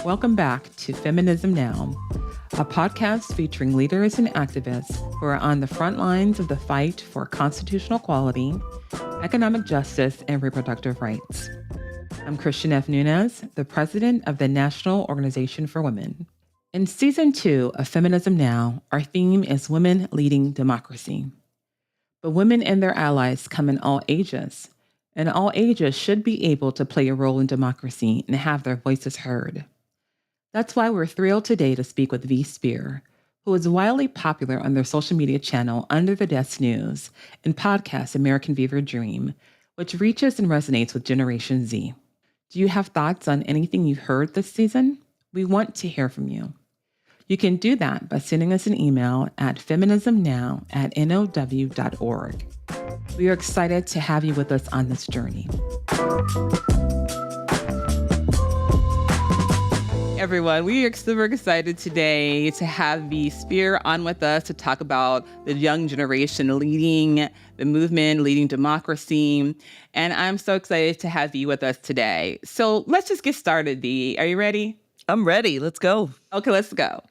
Welcome back to Feminism Now, a podcast featuring leaders and activists who are on the front lines of the fight for constitutional equality, economic justice, and reproductive rights. I'm Christian F. Nunez, the president of the National Organization for Women. In Season 2 of Feminism Now, our theme is Women Leading Democracy. But women and their allies come in all ages, and all ages should be able to play a role in democracy and have their voices heard. That's why we're thrilled today to speak with Spehar, who is wildly popular on their social media channel Under the Desk News and podcast American Fever Dream, which reaches and resonates with Generation Z. Do you have thoughts on anything you've heard this season? We want to hear from you. You can do that by sending us an email at feminismnow@now.org. We are excited to have you with us on this journey. Everyone, we are super excited today to have Spehar on with us to talk about the young generation leading the movement, leading democracy. And I'm so excited to have you with us today. So let's just get started, V. Are you ready? I'm ready. Let's go. Okay, let's go.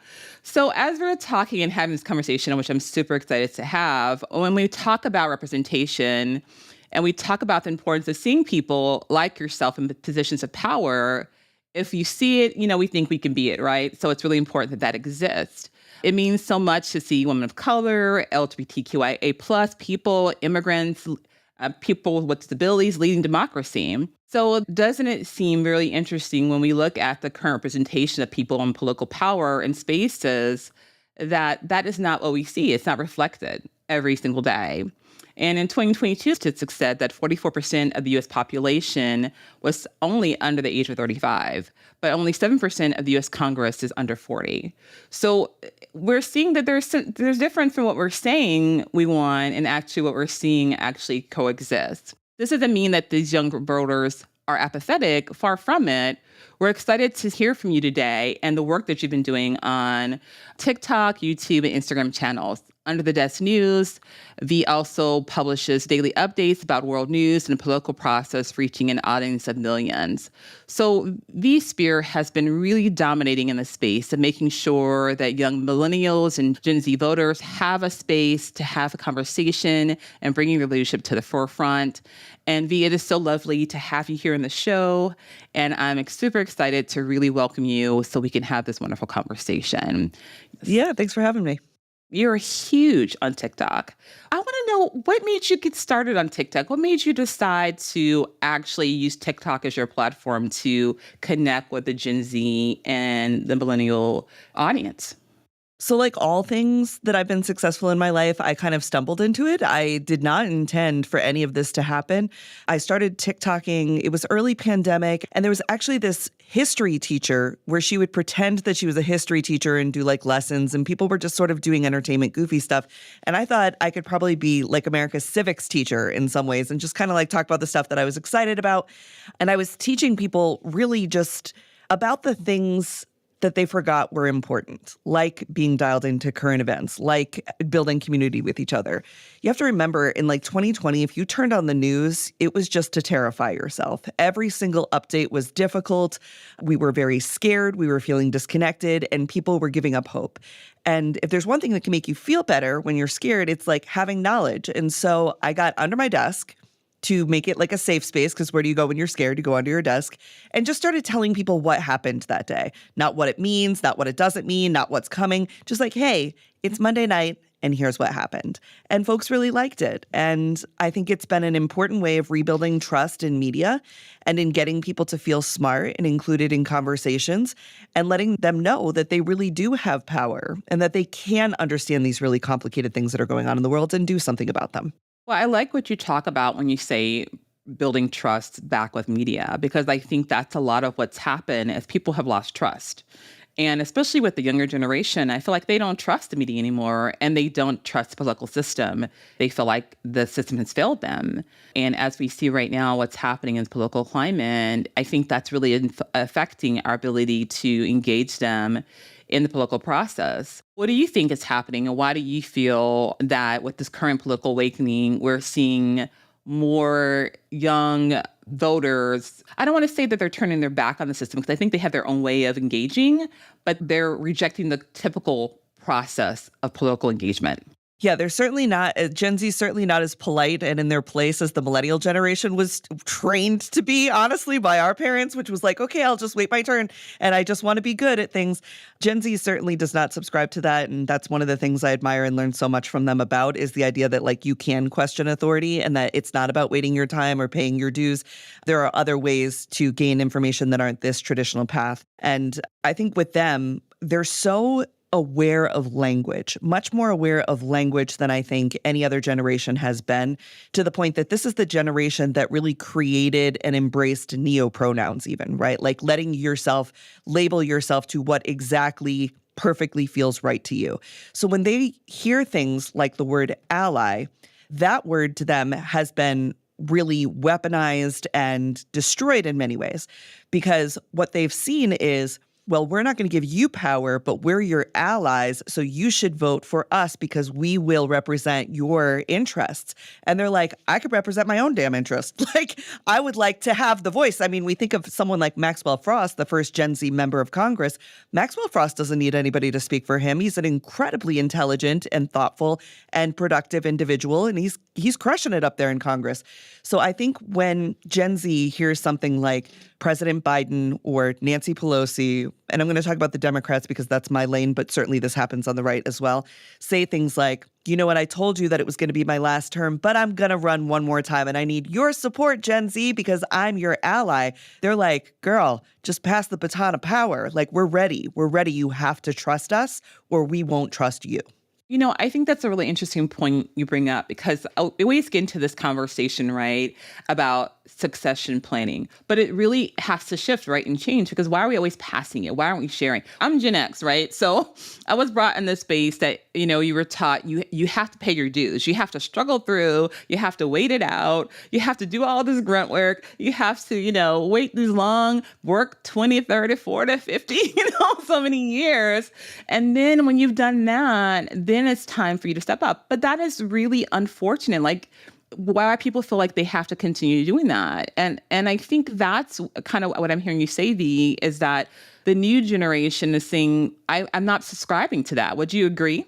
So as we're talking and having this conversation, which I'm super excited to have, when we talk about representation and we talk about the importance of seeing people like yourself in positions of power, if you see it, we think we can be it, right? So it's really important that that exists. It means so much to see women of color, LGBTQIA+ people, immigrants, people with disabilities leading democracy. So doesn't it seem really interesting when we look at the current representation of people in political power and spaces that is not what we see. It's not reflected every single day. And in 2022, statistics said that 44% of the U.S. population was only under the age of 35, but only 7% of the U.S. Congress is under 40. So we're seeing that there's difference from what we're saying we want and actually what we're seeing actually coexist. This doesn't mean that these young voters are apathetic. Far from it. We're excited to hear from you today and the work that you've been doing on TikTok, YouTube, and Instagram channels. Under the Desk News, V also publishes daily updates about world news and the political process, reaching an audience of millions. So Spehar has been really dominating in the space of making sure that young millennials and Gen Z voters have a space to have a conversation and bringing their leadership to the forefront. And V, it is so lovely to have you here in the show. And I'm super excited to really welcome you so we can have this wonderful conversation. Yeah, thanks for having me. You're huge on TikTok. I want to know what made you get started on TikTok? What made you decide to actually use TikTok as your platform to connect with the Gen Z and the millennial audience? So like all things that I've been successful in my life, I kind of stumbled into it. I did not intend for any of this to happen. I started TikToking. It was early pandemic. And there was actually this history teacher where she would pretend that she was a history teacher and do like lessons. And people were just sort of doing entertainment, goofy stuff. And I thought I could probably be like America's civics teacher in some ways and just kind of like talk about the stuff that I was excited about. And I was teaching people really just about the things that they forgot were important, like being dialed into current events, like building community with each other. You have to remember in like 2020, if you turned on the news, it was just to terrify yourself. Every single update was difficult. We were very scared. We were feeling disconnected and people were giving up hope. And if there's one thing that can make you feel better when you're scared, it's like having knowledge. And so I got under my desk to make it like a safe space, because where do you go when you're scared? You go under your desk, and just started telling people what happened that day. Not what it means, not what it doesn't mean, not what's coming. Just like, hey, it's Monday night, and here's what happened. And folks really liked it. And I think it's been an important way of rebuilding trust in media and in getting people to feel smart and included in conversations and letting them know that they really do have power and that they can understand these really complicated things that are going on in the world and do something about them. Well, I like what you talk about when you say building trust back with media, because I think that's a lot of what's happened as people have lost trust. And especially with the younger generation, I feel like they don't trust the media anymore and they don't trust the political system. They feel like the system has failed them. And as we see right now, what's happening in the political climate, I think that's really affecting our ability to engage them in the political process. What do you think is happening, and why do you feel that with this current political awakening, we're seeing more young voters, I don't want to say that they're turning their back on the system because I think they have their own way of engaging, but they're rejecting the typical process of political engagement. Yeah, they're certainly not, Gen Z is certainly not as polite and in their place as the millennial generation was trained to be, honestly, by our parents, which was like, okay, I'll just wait my turn and I just want to be good at things. Gen Z certainly does not subscribe to that. And that's one of the things I admire and learn so much from them about is the idea that like you can question authority and that it's not about waiting your time or paying your dues. There are other ways to gain information that aren't this traditional path. And I think with them, they're so aware of language, much more aware of language than I think any other generation has been, to the point that this is the generation that really created and embraced neo-pronouns even, right? Like letting yourself label yourself to what exactly perfectly feels right to you. So when they hear things like the word ally, that word to them has been really weaponized and destroyed in many ways, because what they've seen is, well, we're not going to give you power, but we're your allies, so you should vote for us because we will represent your interests. And they're like, I could represent my own damn interest. Like, I would like to have the voice. I mean, we think of someone like Maxwell Frost, the first Gen Z member of Congress. Maxwell Frost doesn't need anybody to speak for him. He's an incredibly intelligent and thoughtful and productive individual, and he's crushing it up there in Congress. So I think when Gen Z hears something like President Biden or Nancy Pelosi, and I'm going to talk about the Democrats because that's my lane, but certainly this happens on the right as well, say things like, you know what, I told you that it was going to be my last term, but I'm going to run one more time and I need your support, Gen Z, because I'm your ally. They're like, girl, just pass the baton of power. Like, we're ready. We're ready. You have to trust us or we won't trust you. You know, I think that's a really interesting point you bring up because we always get into this conversation, right, about succession planning, but it really has to shift, right, and change because why are we always passing it? Why aren't we sharing? I'm Gen X, right? So I was brought in this space that, you know, you were taught you have to pay your dues. You have to struggle through. You have to wait it out. You have to do all this grunt work. You have to, you know, wait this long, work 20, 30, 40, 50, so many years. And then when you've done that, then it's time for you to step up. But that is really unfortunate. Like, why people feel like they have to continue doing that. And I think that's kind of what I'm hearing you say, Dee, is that the new generation is saying, I'm not subscribing to that. Would you agree?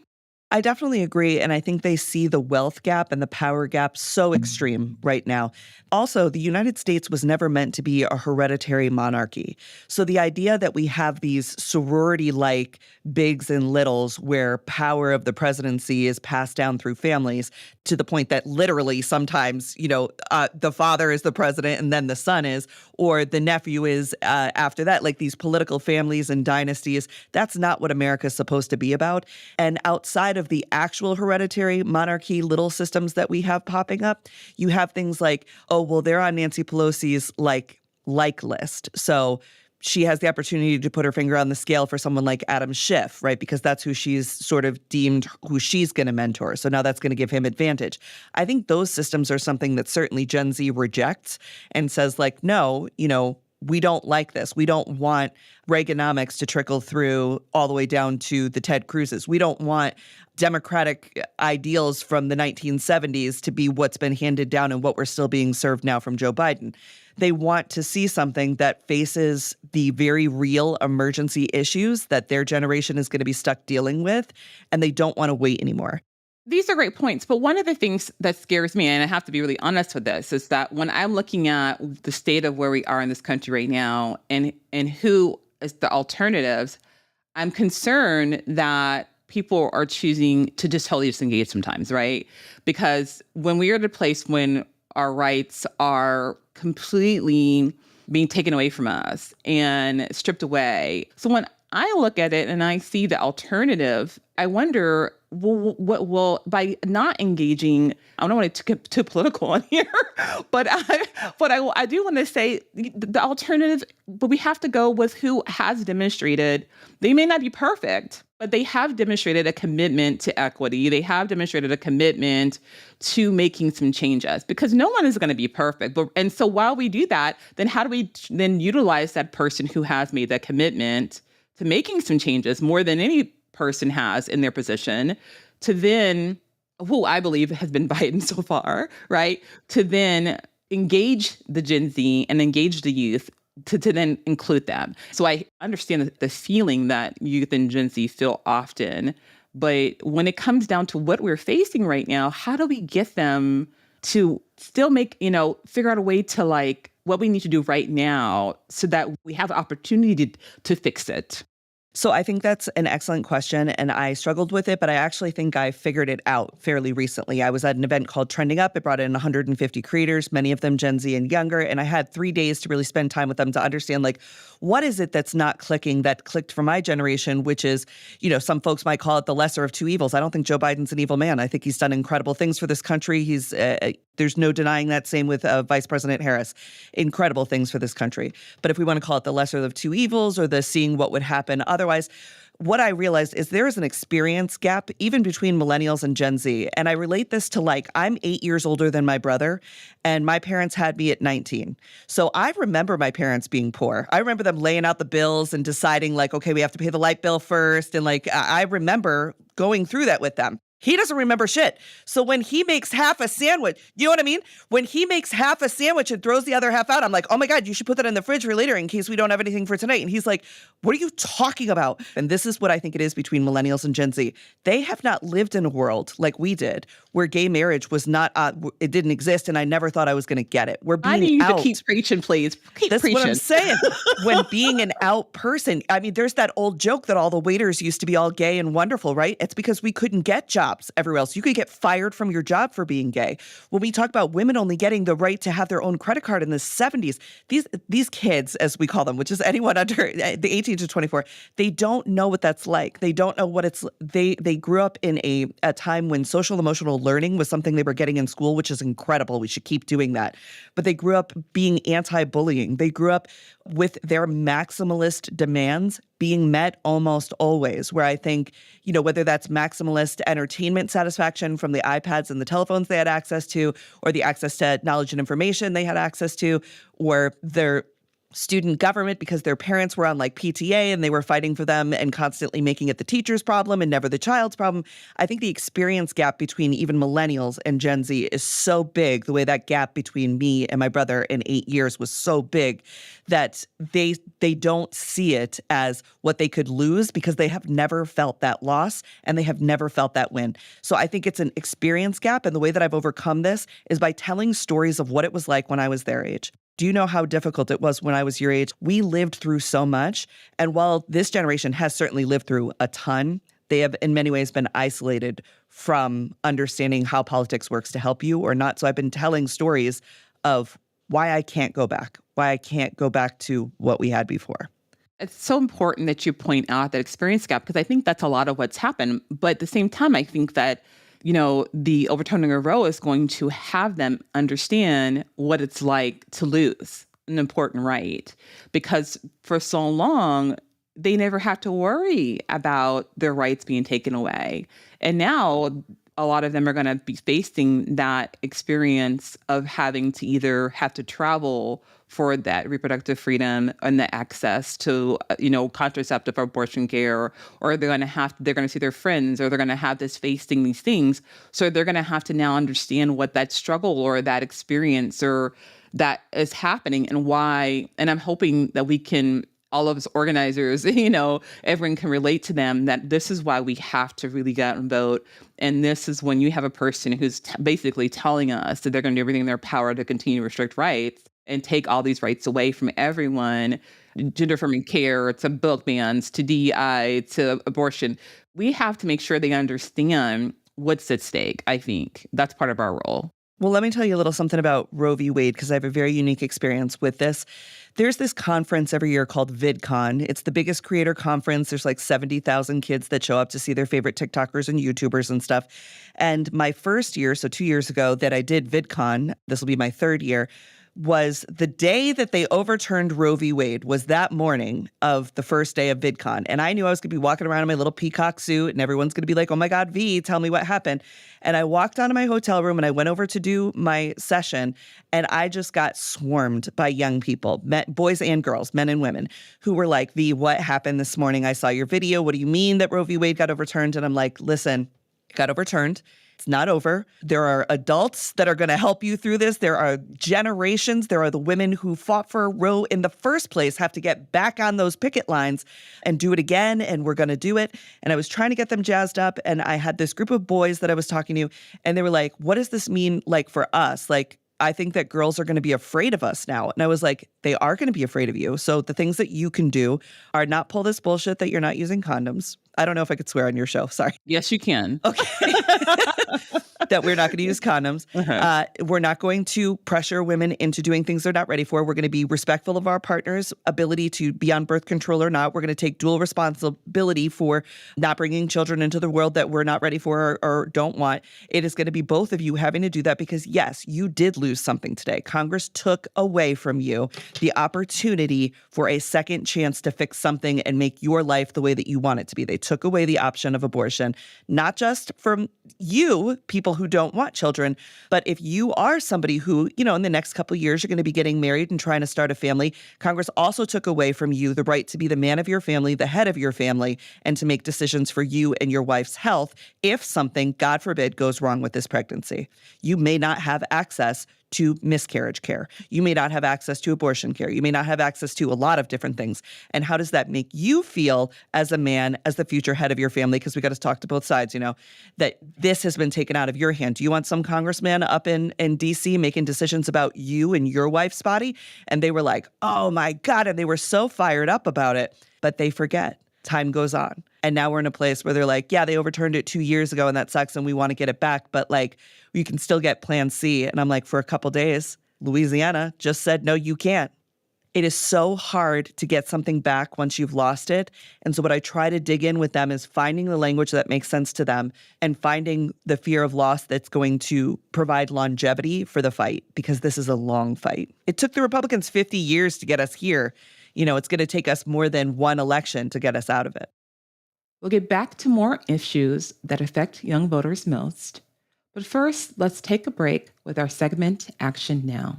I definitely agree. And I think they see the wealth gap and the power gap so extreme right now. Also, the United States was never meant to be a hereditary monarchy. So the idea that we have these sorority-like bigs and littles where power of the presidency is passed down through families to the point that literally sometimes, the father is the president and then the son is, or the nephew is after that, like these political families and dynasties, that's not what America's supposed to be about. And outside of the actual hereditary monarchy little systems that we have popping up, you have things like, oh, well, they're on Nancy Pelosi's like list. So she has the opportunity to put her finger on the scale for someone like Adam Schiff, right? Because that's who she's sort of deemed who she's going to mentor. So now that's going to give him advantage. I think those systems are something that certainly Gen Z rejects and says like, no, we don't like this. We don't want Reaganomics to trickle through all the way down to the Ted Cruzes. We don't want democratic ideals from the 1970s to be what's been handed down and what we're still being served now from Joe Biden. They want to see something that faces the very real emergency issues that their generation is going to be stuck dealing with, and they don't want to wait anymore. These are great points. But one of the things that scares me, and I have to be really honest with this, is that when I'm looking at the state of where we are in this country right now and who is the alternatives, I'm concerned that people are choosing to just totally disengage sometimes, right? Because when we are at a place when our rights are completely being taken away from us and stripped away. So when I look at it and I see the alternative, I wonder, what will, by not engaging, I don't want to get too political on here, but I do want to say the alternative, but we have to go with who has demonstrated, they may not be perfect, but they have demonstrated a commitment to equity. They have demonstrated a commitment to making some changes because no one is going to be perfect. And so while we do that, then how do we then utilize that person who has made that commitment to making some changes more than any person has in their position to then who I believe has been Biden so far, right? To then engage the Gen Z and engage the youth to then include them. So I understand the feeling that youth and Gen Z feel often. But when it comes down to what we're facing right now, how do we get them to still make, figure out a way to like what we need to do right now so that we have the opportunity to fix it? So I think that's an excellent question, and I struggled with it, but I actually think I figured it out fairly recently. I was at an event called Trending Up. It brought in 150 creators, many of them Gen Z and younger, and I had 3 days to really spend time with them to understand, like, what is it that's not clicking that clicked for my generation, which is, some folks might call it the lesser of two evils. I don't think Joe Biden's an evil man. I think he's done incredible things for this country. There's no denying that. Same with Vice President Harris. Incredible things for this country. But if we want to call it the lesser of two evils or the seeing what would happen otherwise, what I realized is there is an experience gap even between millennials and Gen Z. And I relate this to I'm 8 years older than my brother, and my parents had me at 19. So I remember my parents being poor. I remember them laying out the bills and deciding okay, we have to pay the light bill first. And I remember going through that with them. He doesn't remember shit. So when he makes half a sandwich, you know what I mean? When he makes half a sandwich and throws the other half out, I'm like, oh my God, you should put that in the fridge for later in case we don't have anything for tonight. And he's like, what are you talking about? And this is what I think it is between millennials and Gen Z. They have not lived in a world like we did where gay marriage was not, it didn't exist. And I never thought I was going to get it. We're I being need you out. to keep preaching, please. Keep That's preaching. what I'm saying. When being an out person, I mean, there's that old joke that all the waiters used to be all gay and wonderful, right? It's because we couldn't get jobs everywhere else. You could get fired from your job for being gay. When we talk about women only getting the right to have their own credit card in the 70s, these kids, as we call them, which is anyone under the 18 to 24, they don't know what that's like. They don't know what it's. They grew up in a time when social emotional learning was something they were getting in school, which is incredible. We should keep doing that. But they grew up being anti-bullying. They grew up with their maximalist demands being met almost always, where I think, whether that's maximalist entertainment satisfaction from the iPads and the telephones they had access to, or the access to knowledge and information they had access to, or their student government because their parents were on PTA and they were fighting for them and constantly making it the teacher's problem and never the child's problem. I think the experience gap between even millennials and Gen Z is so big, the way that gap between me and my brother in 8 years was so big that they don't see it as what they could lose because they have never felt that loss and they have never felt that win. So I think it's an experience gap. And the way that I've overcome this is by telling stories of what it was like when I was their age. Do you know how difficult it was when I was your age? We lived through so much. And while this generation has certainly lived through a ton, they have in many ways been isolated from understanding how politics works to help you or not. So I've been telling stories of why I can't go back to what we had before. It's so important that you point out that experience gap because I think that's a lot of what's happened. But at the same time, I think that the overturning of Roe is going to have them understand what it's like to lose an important right. Because for so long, they never had to worry about their rights being taken away. And now a lot of them are going to be facing that experience of having to either have to travel for that reproductive freedom and the access to, contraceptive or abortion care, or they're going to see their friends, or they're going to have this facing these things. So they're going to have to now understand what that struggle or that experience or that is happening and why. And I'm hoping that we can, all of us organizers, everyone can relate to them that this is why we have to really get out and vote. And this is when you have a person who's basically telling us that they're going to do everything in their power to continue to restrict rights and take all these rights away from everyone, gender-affirming care, to book bans, to DEI, to abortion. We have to make sure they understand what's at stake, I think. That's part of our role. Well, let me tell you a little something about Roe v. Wade, because I have a very unique experience with this. There's this conference every year called VidCon. It's the biggest creator conference. There's 70,000 kids that show up to see their favorite TikTokers and YouTubers and stuff. And my first year, so 2 years ago, that I did VidCon, this will be my third year, was the day that they overturned Roe v. Wade was that morning of the first day of VidCon. And I knew I was going to be walking around in my little peacock suit and everyone's going to be like, oh my God, V, tell me what happened. And I walked out of my hotel room and I went over to do my session and I just got swarmed by young people, boys and girls, men and women, who were like, V, what happened this morning? I saw your video. What do you mean that Roe v. Wade got overturned? And I'm like, listen, it got overturned. It's not over. There are adults that are going to help you through this. There are generations. There are the women who fought for Roe in the first place have to get back on those picket lines and do it again. And we're going to do it. And I was trying to get them jazzed up. And I had this group of boys that I was talking to, and they were like, what does this mean like for us? Like, I think that girls are going to be afraid of us now. And I was like, they are going to be afraid of you. So the things that you can do are not pull this bullshit that you're not using condoms. I don't know if I could swear on your show. Sorry. Yes, you can. Okay. That we're not going to use condoms. We're not going to pressure women into doing things they're not ready for. We're going to be respectful of our partner's ability to be on birth control or not. We're going to take dual responsibility for not bringing children into the world that we're not ready for or don't want. It is going to be both of you having to do that because, yes, you did lose something today. Congress took away from you the opportunity for a second chance to fix something and make your life the way that you want it to be. They took away the option of abortion, not just from you, people who don't want children, but if you are somebody who, you know, in the next couple of years, you're going to be getting married and trying to start a family, Congress also took away from you the right to be the man of your family, the head of your family, and to make decisions for you and your wife's health if something, God forbid, goes wrong with this pregnancy. You may not have access to miscarriage care. You may not have access to abortion care. You may not have access to a lot of different things. And how does that make you feel as a man, as the future head of your family? Because we got to talk to both sides, you know, that this has been taken out of your hand. Do you want some congressman up in DC making decisions about you and your wife's body? And they were like, oh my God. And they were so fired up about it, but they forget. Time goes on. And now we're in a place where they're like, yeah, they overturned it 2 years ago and that sucks and we want to get it back. But like, you can still get Plan C. And I'm like, for a couple days, Louisiana just said, no, you can't. It is so hard to get something back once you've lost it. And so what I try to dig in with them is finding the language that makes sense to them and finding the fear of loss that's going to provide longevity for the fight, because this is a long fight. It took the Republicans 50 years to get us here. You know, it's going to take us more than one election to get us out of it. We'll get back to more issues that affect young voters most. But first, let's take a break with our segment, Action Now.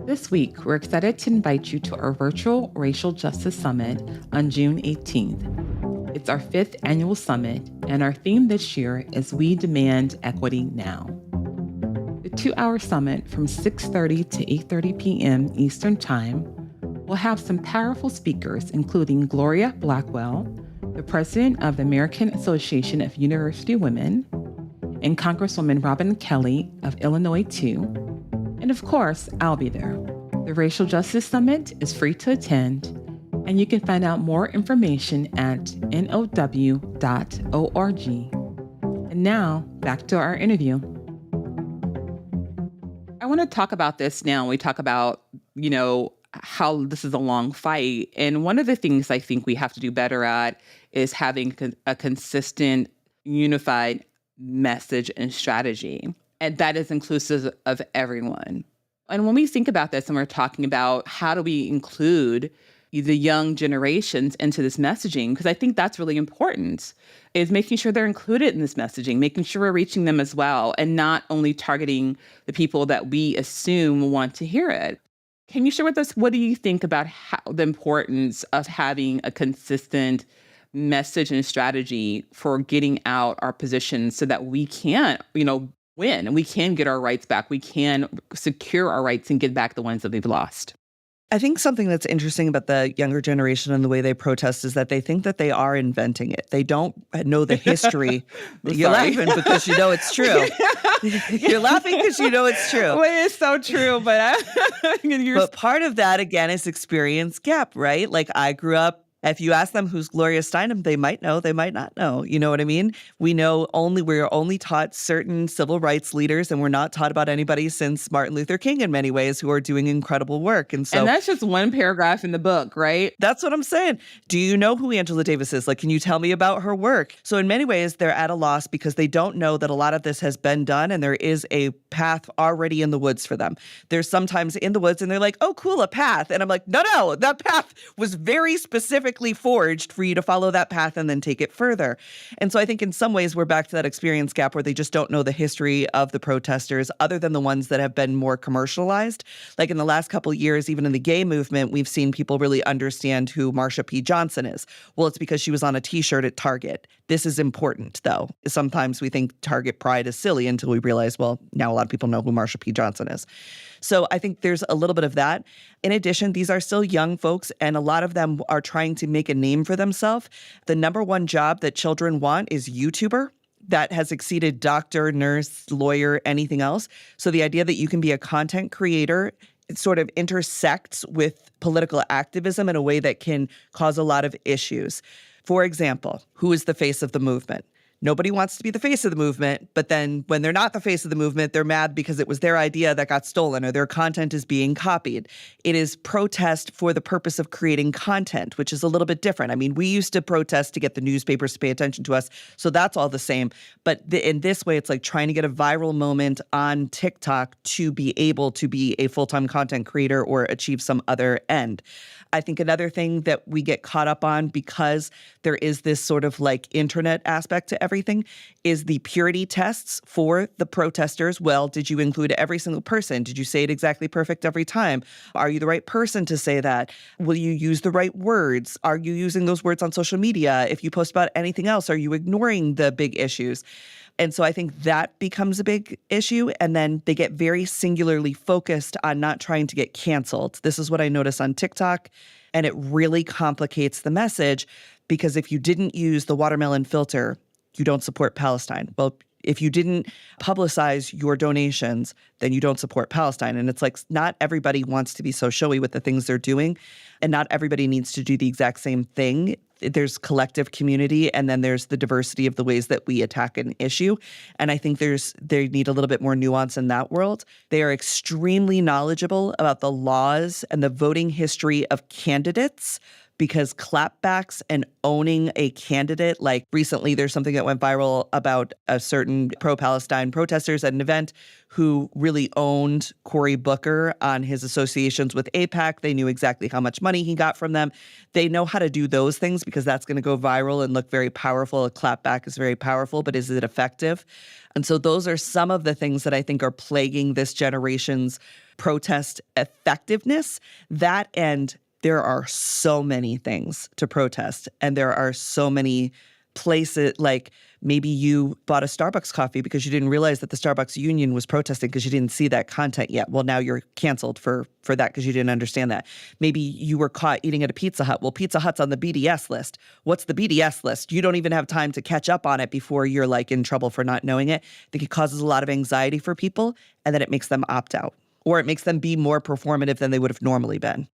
This week, we're excited to invite you to our virtual Racial Justice Summit on June 18th. It's our 5th annual summit, and our theme this year is We Demand Equity Now. The 2-hour summit from 6:30 to 8:30 p.m. Eastern Time will have some powerful speakers, including Gloria Blackwell, the president of the American Association of University Women, and Congresswoman Robin Kelly of Illinois 2. And of course, I'll be there. The Racial Justice Summit is free to attend, and you can find out more information at now.org. And now, back to our interview. I want to talk about this now. We talk about, you know, how this is a long fight. And one of the things I think we have to do better at is having a consistent, unified message and strategy. And that is inclusive of everyone. And when we think about this and we're talking about how do we include the young generations into this messaging, because I think that's really important, is making sure they're included in this messaging, making sure we're reaching them as well, and not only targeting the people that we assume want to hear it. Can you share with us, what do you think about the importance of having a consistent message and strategy for getting out our positions so that we can, you know, win and we can get our rights back, we can secure our rights and get back the ones that we've lost? I think something that's interesting about the younger generation and the way they protest is that they think that they are inventing it. They don't know the history. You're laughing because you know it's true. You're laughing because you know it's true. Well, it's so true, but but part of that, again, is experience gap, right? Like I grew up, if you ask them who's Gloria Steinem, they might know, they might not know. You know what I mean? We're only taught certain civil rights leaders, and we're not taught about anybody since Martin Luther King in many ways who are doing incredible work. And that's just one paragraph in the book, right? That's what I'm saying. Do you know who Angela Davis is? Like, can you tell me about her work? So in many ways, they're at a loss because they don't know that a lot of this has been done and there is a path already in the woods for them. They're sometimes in the woods and they're like, oh, cool, a path. And I'm like, no, that path was very specific forged for you to follow that path and then take it further. And so I think in some ways we're back to that experience gap where they just don't know the history of the protesters other than the ones that have been more commercialized. Like in the last couple of years, even in the gay movement, we've seen people really understand who Marsha P. Johnson is. Well, it's because she was on a t-shirt at Target. This is important, though. Sometimes we think Target Pride is silly until we realize, well, now a lot of people know who Marsha P. Johnson is. So I think there's a little bit of that. In addition, these are still young folks, and a lot of them are trying to make a name for themselves. The number one job that children want is YouTuber. That has exceeded doctor, nurse, lawyer, anything else. So the idea that you can be a content creator, it sort of intersects with political activism in a way that can cause a lot of issues. For example, who is the face of the movement? Nobody wants to be the face of the movement, but then when they're not the face of the movement, they're mad because it was their idea that got stolen or their content is being copied. It is protest for the purpose of creating content, which is a little bit different. I mean, we used to protest to get the newspapers to pay attention to us, so that's all the same. But in this way, it's like trying to get a viral moment on TikTok to be able to be a full-time content creator or achieve some other end. I think another thing that we get caught up on because there is this sort of like internet aspect to everything is the purity tests for the protesters. Well, did you include every single person? Did you say it exactly perfect every time? Are you the right person to say that? Will you use the right words? Are you using those words on social media? If you post about anything else, are you ignoring the big issues? And so I think that becomes a big issue. And then they get very singularly focused on not trying to get canceled. This is what I notice on TikTok. And it really complicates the message because if you didn't use the watermelon filter, you don't support Palestine. Well, if you didn't publicize your donations, then you don't support Palestine. And it's like not everybody wants to be so showy with the things they're doing, and not everybody needs to do the exact same thing. There's collective community, and then there's the diversity of the ways that we attack an issue. And I think they need a little bit more nuance in that world. They are extremely knowledgeable about the laws and the voting history of candidates, because clapbacks and owning a candidate, like recently there's something that went viral about a certain pro-Palestine protesters at an event who really owned Cory Booker on his associations with AIPAC. They knew exactly how much money he got from them. They know how to do those things because that's going to go viral and look very powerful. A clapback is very powerful, but is it effective? And so those are some of the things that I think are plaguing this generation's protest effectiveness. That and there are so many things to protest, and there are so many places, like maybe you bought a Starbucks coffee because you didn't realize that the Starbucks union was protesting because you didn't see that content yet. Well, now you're canceled for that because you didn't understand that. Maybe you were caught eating at a Pizza Hut. Well, Pizza Hut's on the BDS list. What's the BDS list? You don't even have time to catch up on it before you're like in trouble for not knowing it. I think it causes a lot of anxiety for people, and then it makes them opt out, or it makes them be more performative than they would have normally been.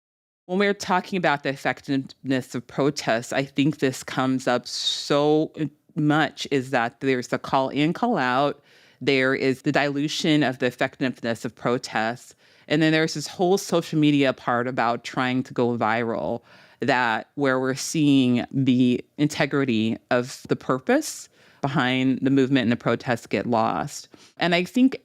When we're talking about the effectiveness of protests, I think this comes up so much is that there's the call in, call out. There is the dilution of the effectiveness of protests. And then there's this whole social media part about trying to go viral, that where we're seeing the integrity of the purpose behind the movement and the protests get lost. And I think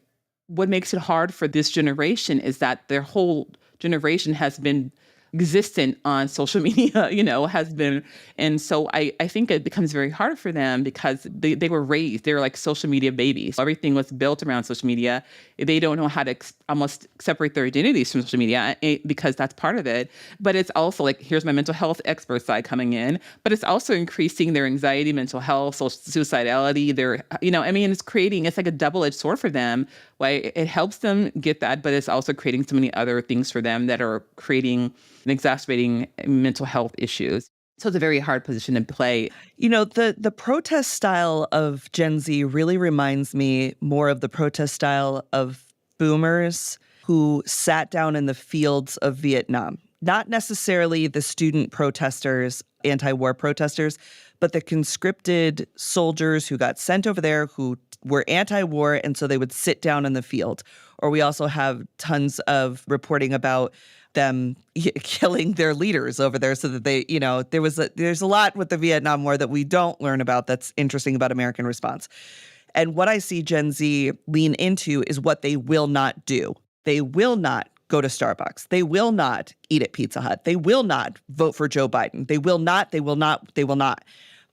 what makes it hard for this generation is that their whole generation has been existent on social media, has been. And so I think it becomes very hard for them because they were raised, they're like social media babies. Everything was built around social media. They don't know how to almost separate their identities from social media because that's part of it. But it's also like, here's my mental health expert side coming in, but it's also increasing their anxiety, mental health, suicidality. It's like a double-edged sword for them. Like it helps them get that, but it's also creating so many other things for them that are creating and exacerbating mental health issues. So it's a very hard position to play. The protest style of Gen Z really reminds me more of the protest style of boomers who sat down in the fields of Vietnam. Not necessarily the student protesters, anti-war protesters, but the conscripted soldiers who got sent over there who were anti-war, and so they would sit down in the field. Or we also have tons of reporting about them killing their leaders over there so that they, there's a lot with the Vietnam War that we don't learn about that's interesting about American response. And what I see Gen Z lean into is what they will not do. They will not go to Starbucks. They will not eat at Pizza Hut. They will not vote for Joe Biden. They will not,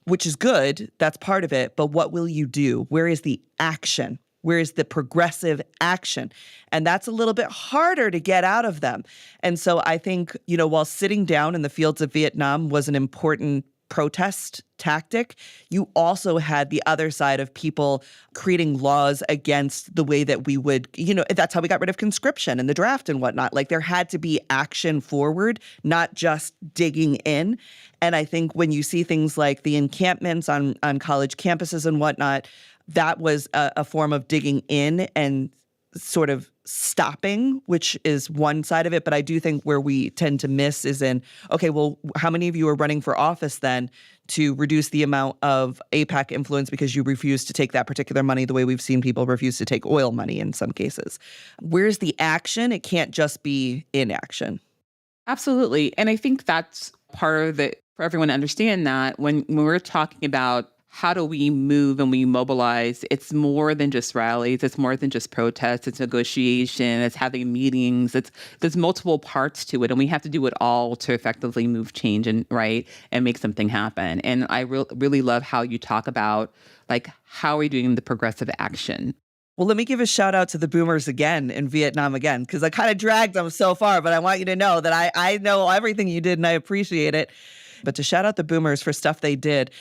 which is good. That's part of it. But what will you do? Where is the action? Where is the progressive action? And that's a little bit harder to get out of them. And so I think, while sitting down in the fields of Vietnam was an important protest tactic, you also had the other side of people creating laws against the way that we would, that's how we got rid of conscription and the draft and whatnot. Like there had to be action forward, not just digging in. And I think when you see things like the encampments on college campuses and whatnot, that was a form of digging in and sort of stopping, which is one side of it. But I do think where we tend to miss is in, okay, well, how many of you are running for office then to reduce the amount of APAC influence because you refuse to take that particular money the way we've seen people refuse to take oil money in some cases? Where's the action? It can't just be inaction. Absolutely. And I think that's part of it for everyone to understand that when we're talking about how do we move and we mobilize, it's more than just rallies. It's more than just protests. It's negotiation. It's having meetings. There's multiple parts to it. And we have to do it all to effectively move change and make something happen. And I really love how you talk about like, how are we doing the progressive action? Well, let me give a shout out to the boomers again in Vietnam again, because I kind of dragged them so far, but I want you to know that I know everything you did and I appreciate it. But to shout out the boomers for stuff they did.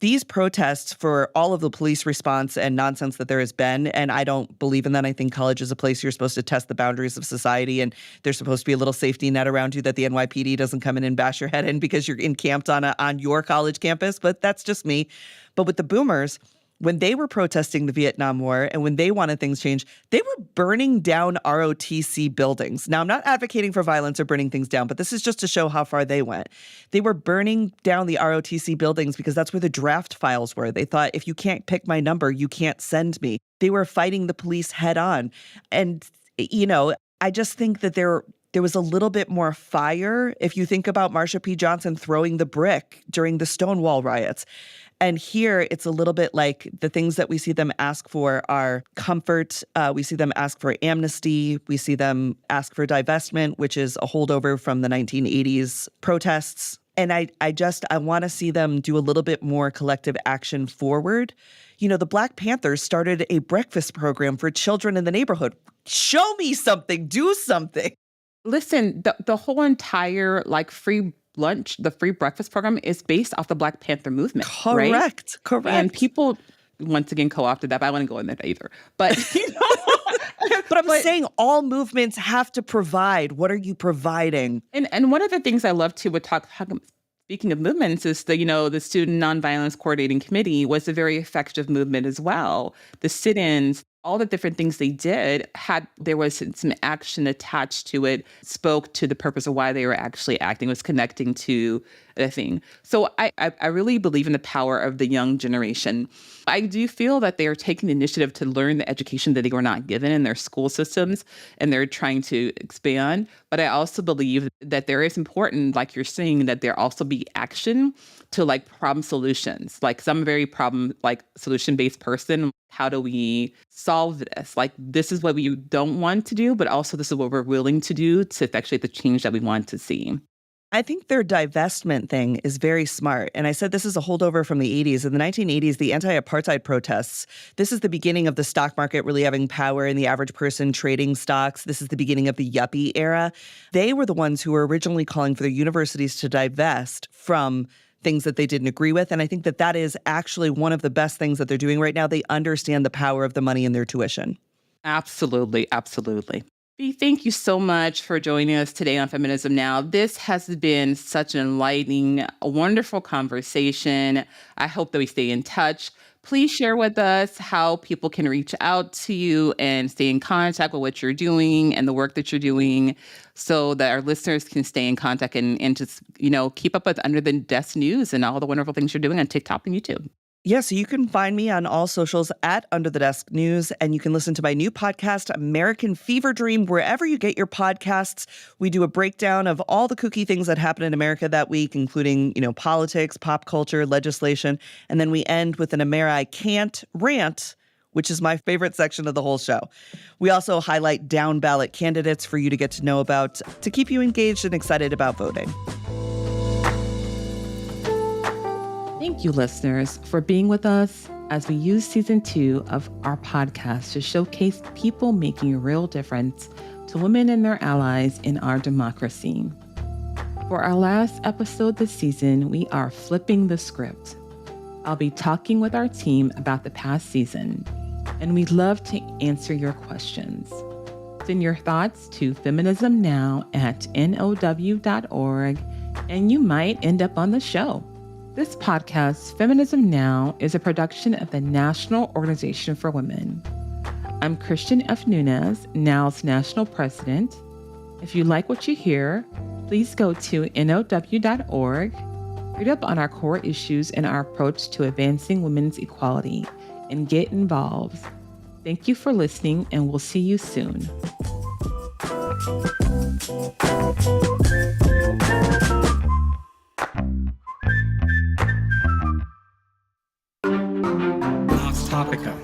These protests, for all of the police response and nonsense that there has been, and I don't believe in that. I think college is a place you're supposed to test the boundaries of society, and there's supposed to be a little safety net around you that the NYPD doesn't come in and bash your head in because you're encamped on your college campus. But that's just me. But with the boomers, when they were protesting the Vietnam War and when they wanted things changed, they were burning down ROTC buildings. Now, I'm not advocating for violence or burning things down, but this is just to show how far they went. They were burning down the ROTC buildings because that's where the draft files were. They thought, if you can't pick my number, you can't send me. They were fighting the police head on. And, I just think that there was a little bit more fire. If you think about Marsha P. Johnson throwing the brick during the Stonewall riots. And here, it's a little bit like the things that we see them ask for are comfort. We see them ask for amnesty. We see them ask for divestment, which is a holdover from the 1980s protests. And I want to see them do a little bit more collective action forward. The Black Panthers started a breakfast program for children in the neighborhood. Show me something. Do something. Listen, the whole entire free lunch, the free breakfast program is based off the Black Panther movement. Correct. And people, once again, co-opted that, but I wouldn't go in there either. But, but I'm saying all movements have to provide. What are you providing? And one of the things I love to speaking of movements is the Student Nonviolence Coordinating Committee was a very effective movement as well. The sit-ins, all the different things they did there was some action attached to it, spoke to the purpose of why they were actually acting, was connecting to the thing. So I really believe in the power of the young generation. I do feel that they are taking the initiative to learn the education that they were not given in their school systems, and they're trying to expand. But I also believe that there is important, like you're saying, that there also be action to problem solutions. I'm a very solution-based person. How do we solve this? This is what we don't want to do, but also this is what we're willing to do to effectuate the change that we want to see. I think their divestment thing is very smart. And I said this is a holdover from the 80s. In the 1980s, the anti-apartheid protests, this is the beginning of the stock market really having power and the average person trading stocks. This is the beginning of the yuppie era. They were the ones who were originally calling for their universities to divest from things that they didn't agree with. And I think that is actually one of the best things that they're doing right now. They understand the power of the money in their tuition. Absolutely. Absolutely. Bea, thank you so much for joining us today on Feminism Now. This has been such an enlightening, wonderful conversation. I hope that we stay in touch. Please share with us how people can reach out to you and stay in contact with what you're doing and the work that you're doing so that our listeners can stay in contact and just, keep up with Under the Desk News and all the wonderful things you're doing on TikTok and YouTube. Yeah, so you can find me on all socials at Under the Desk News, and you can listen to my new podcast, American Fever Dream, wherever you get your podcasts. We do a breakdown of all the kooky things that happen in America that week, including, politics, pop culture, legislation. And then we end with an Amera I Can't rant, which is my favorite section of the whole show. We also highlight down ballot candidates for you to get to know about, to keep you engaged and excited about voting. Thank you, listeners, for being with us as we use season 2 of our podcast to showcase people making a real difference to women and their allies in our democracy. For our last episode this season, we are flipping the script. I'll be talking with our team about the past season, and we'd love to answer your questions. Send your thoughts to feminismnow@now.org, and you might end up on the show. This podcast, Feminism Now, is a production of the National Organization for Women. I'm Christian F. Nunez, NOW's National President. If you like what you hear, please go to now.org, read up on our core issues and our approach to advancing women's equality, and get involved. Thank you for listening, and we'll see you soon. Hot Topica.